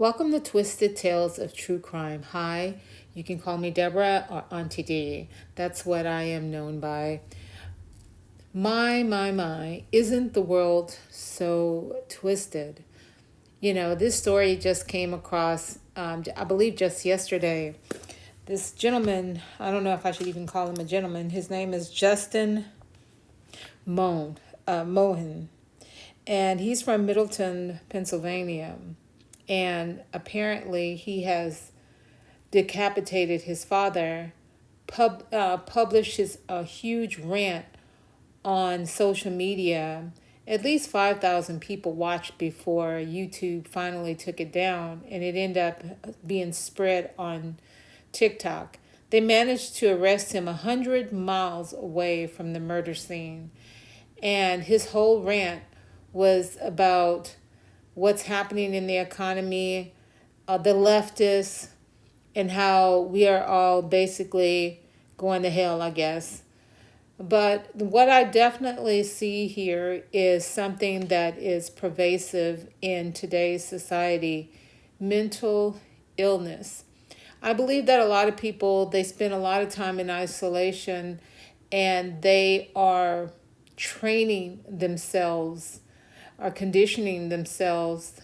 Welcome to Twisted Tales of True Crime. Hi, you can call me Deborah or auntteadee. That's what I am known by. My, isn't the world so twisted? You know, this story just came across, I believe just yesterday. This gentleman, I don't know if I should even call him a gentleman. His name is Justin MOHN, and he's from Middleton, Pennsylvania. And apparently he has decapitated his father, published a huge rant on social media. At least 5,000 people watched before YouTube finally took it down, and it ended up being spread on TikTok. They managed to arrest him 100 miles away from the murder scene. And his whole rant was about what's happening in the economy, the leftists, and how we are all basically going to hell, I guess. But what I definitely see here is something that is pervasive in today's society: mental illness. I believe that a lot of people, they spend a lot of time in isolation, and they are training themselves or conditioning themselves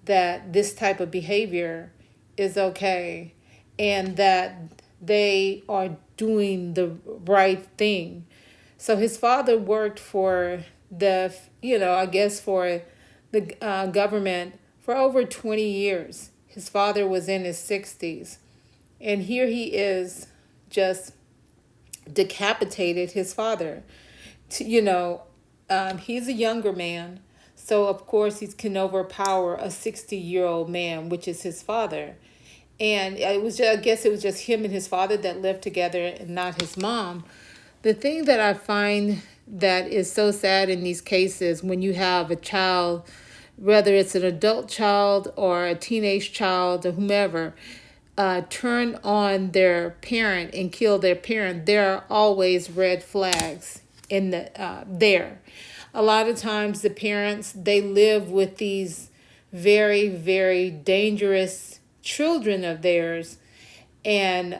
that this type of behavior is okay, and that they are doing the right thing. So his father worked for I guess for the government for over 20 years. His father was in his 60s. And here he is, just decapitated his father. He's a younger man. So, of course, he can overpower a 60-year-old man, which is his father. And I guess it was just him and his father that lived together and not his mom. The thing that I find that is so sad in these cases, when you have a child, whether it's an adult child or a teenage child or whomever, turn on their parent and kill their parent, there are always red flags in there. A lot of times the parents, they live with these very, very dangerous children of theirs, and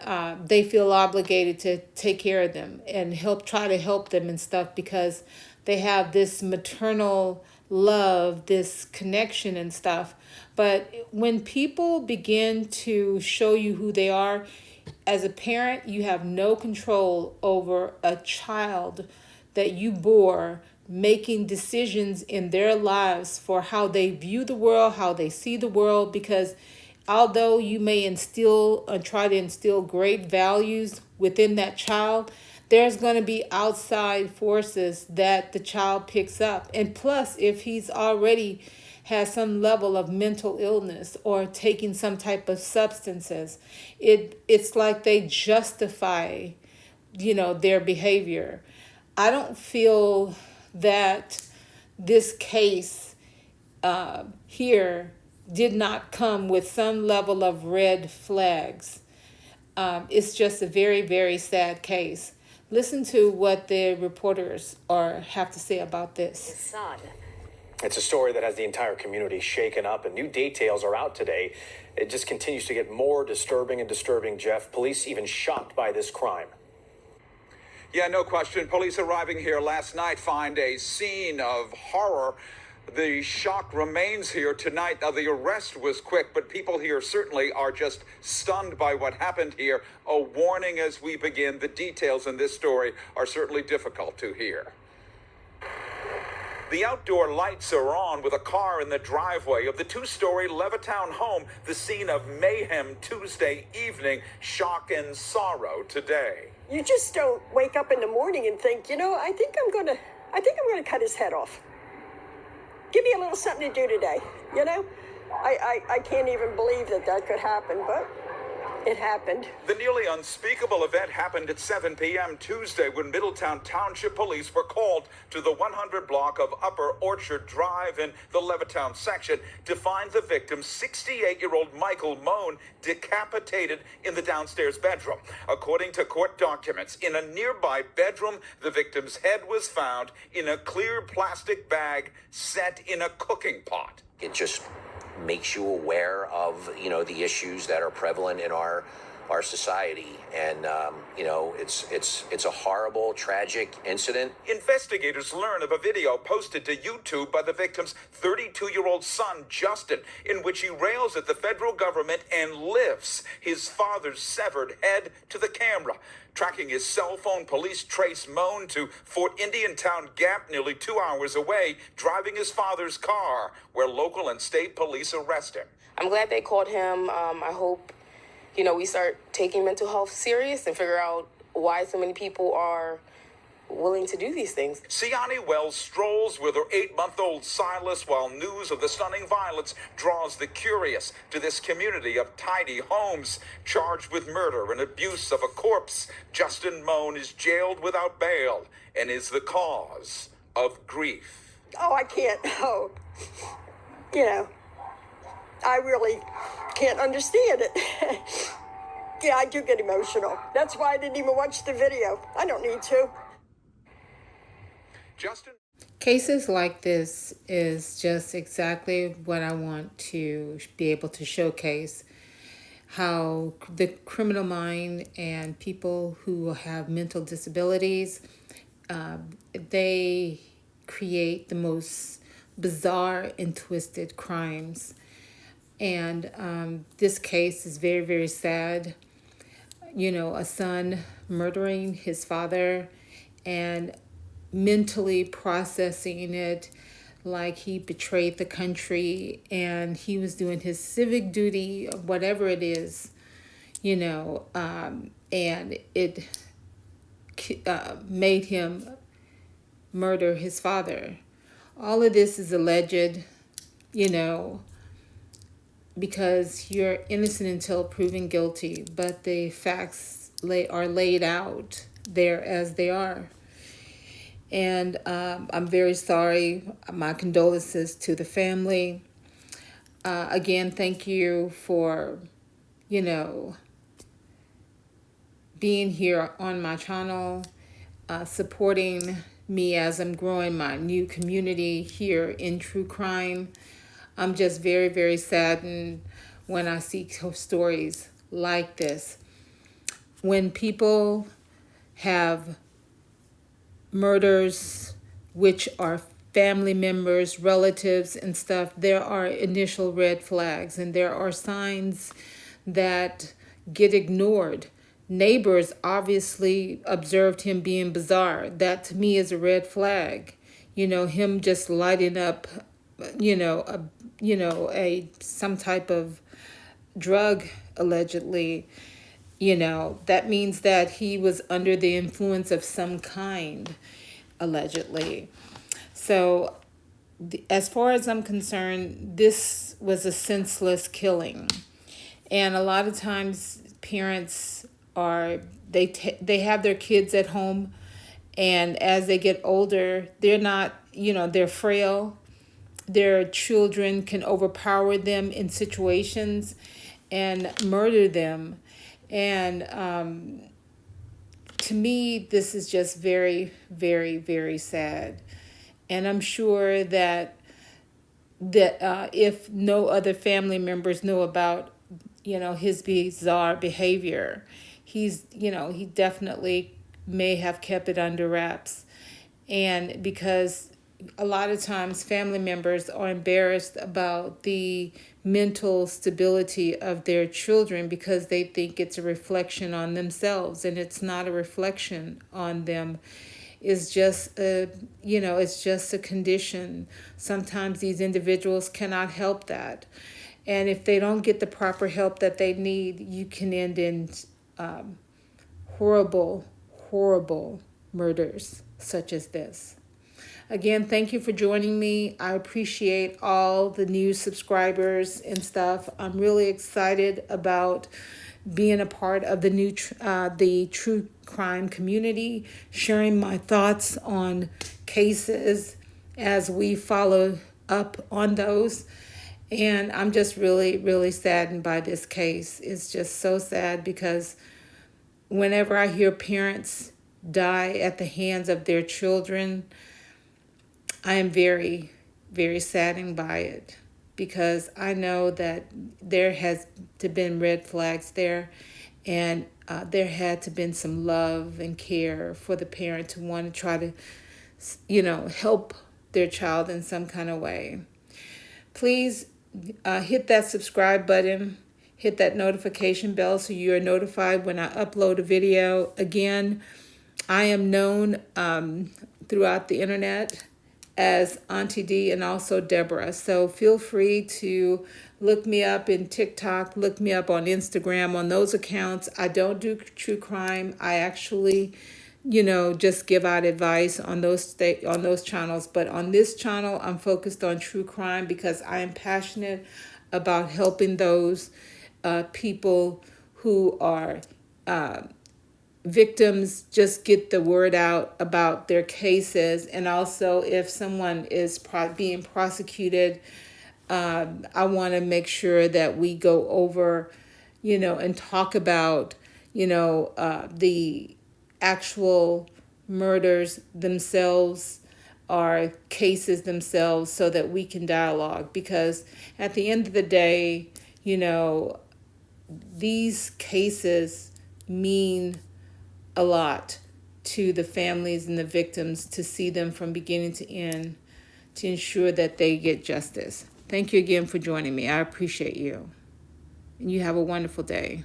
they feel obligated to take care of them and try to help them and stuff, because they have this maternal love, this connection and stuff. But when people begin to show you who they are, as a parent, you have no control over a child that you bore, making decisions in their lives for how they view the world, how they see the world, because although you may try to instill great values within that child, there's going to be outside forces that the child picks up. And plus, if he's already has some level of mental illness or taking some type of substances, it's like they justify, their behavior. I don't feel that this case here did not come with some level of red flags. It's just a very, very sad case. Listen to what the reporters have to say about this. Son. It's a story that has the entire community shaken up, and new details are out today. It just continues to get more disturbing and disturbing, Jeff. Police even shocked by this crime. Yeah, no question. Police arriving here last night find a scene of horror. The shock remains here tonight. The arrest was quick, but people here certainly are just stunned by what happened here. A warning as we begin. The details in this story are certainly difficult to hear. The outdoor lights are on with a car in the driveway of the two-story Levittown home, the scene of mayhem Tuesday evening, shock and sorrow today. You just don't wake up in the morning and think, I think I'm gonna cut his head off. Give me a little something to do today, I can't even believe that could happen, but it happened. The nearly unspeakable event happened at 7 p.m. Tuesday when Middletown Township Police were called to the 100 block of Upper Orchard Drive in the Levittown section to find the victim, 68-year-old Michael Mohn, decapitated in the downstairs bedroom. According to court documents, in a nearby bedroom, the victim's head was found in a clear plastic bag set in a cooking pot. It just makes you aware of, the issues that are prevalent in our society. And, it's a horrible, tragic incident. Investigators learn of a video posted to YouTube by the victim's 32-year-old son, Justin, in which he rails at the federal government and lifts his father's severed head to the camera. Tracking his cell phone, police trace MOHN to Fort Indiantown Gap, nearly 2 hours away, driving his father's car, where local and state police arrest him. I'm glad they called him. I hope, we start taking mental health serious and figure out why so many people are willing to do these things. Siani Wells strolls with her 8-month-old Silas while news of the stunning violence draws the curious to this community of tidy homes. Charged with murder and abuse of a corpse, Justin MOHN is jailed without bail and is the cause of grief. Oh, I can't. Oh, I really can't understand it. Yeah, I do get emotional. That's why I didn't even watch the video. I don't need to. Justin. Cases like this is just exactly what I want to be able to showcase, how the criminal mind and people who have mental disabilities, they create the most bizarre and twisted crimes. And this case is very, very sad. A son murdering his father and mentally processing it like he betrayed the country and he was doing his civic duty, whatever it is, and it made him murder his father. All of this is alleged, because you're innocent until proven guilty, but the facts are laid out there as they are. And I'm very sorry. My condolences to the family. Again, thank you for, being here on my channel, supporting me as I'm growing my new community here in true crime. I'm just very, very saddened when I see stories like this. When people have murders, which are family members, relatives, and stuff, there are initial red flags, and there are signs that get ignored. Neighbors obviously observed him being bizarre. That to me is a red flag. Him just lighting up, some type of drug allegedly. That means that he was under the influence of some kind, allegedly. So as far as I'm concerned, this was a senseless killing. And a lot of times parents they have their kids at home, and as they get older, they're not, they're frail. Their children can overpower them in situations and murder them. And to me, this is just very, very, very sad. And I'm sure that if no other family members know about, his bizarre behavior, he definitely may have kept it under wraps. And because a lot of times family members are embarrassed about the mental stability of their children because they think it's a reflection on themselves, and it's not a reflection on them. It's just it's just a condition. Sometimes these individuals cannot help that. And if they don't get the proper help that they need, you can end in horrible, horrible murders such as this. Again, thank you for joining me. I appreciate all the new subscribers and stuff. I'm really excited about being a part of the true crime community, sharing my thoughts on cases as we follow up on those. And I'm just really, really saddened by this case. It's just so sad because whenever I hear parents die at the hands of their children, I am very, very saddened by it because I know that there has to been red flags there, and there had to been some love and care for the parent to want to try to, help their child in some kind of way. Please hit that subscribe button, hit that notification bell so you are notified when I upload a video. Again, I am known throughout the internet as Auntie D and also Deborah. So feel free to look me up in TikTok, look me up on Instagram. On those accounts, I don't do true crime. I actually, just give out advice on those channels. But on this channel, I'm focused on true crime because I am passionate about helping those people who are victims just get the word out about their cases. And also if someone is being prosecuted, I want to make sure that we go over, and talk about, the actual murders themselves or cases themselves so that we can dialogue. Because at the end of the day, these cases mean a lot to the families and the victims to see them from beginning to end to ensure that they get justice. Thank you again for joining me. I appreciate you. And you have a wonderful day.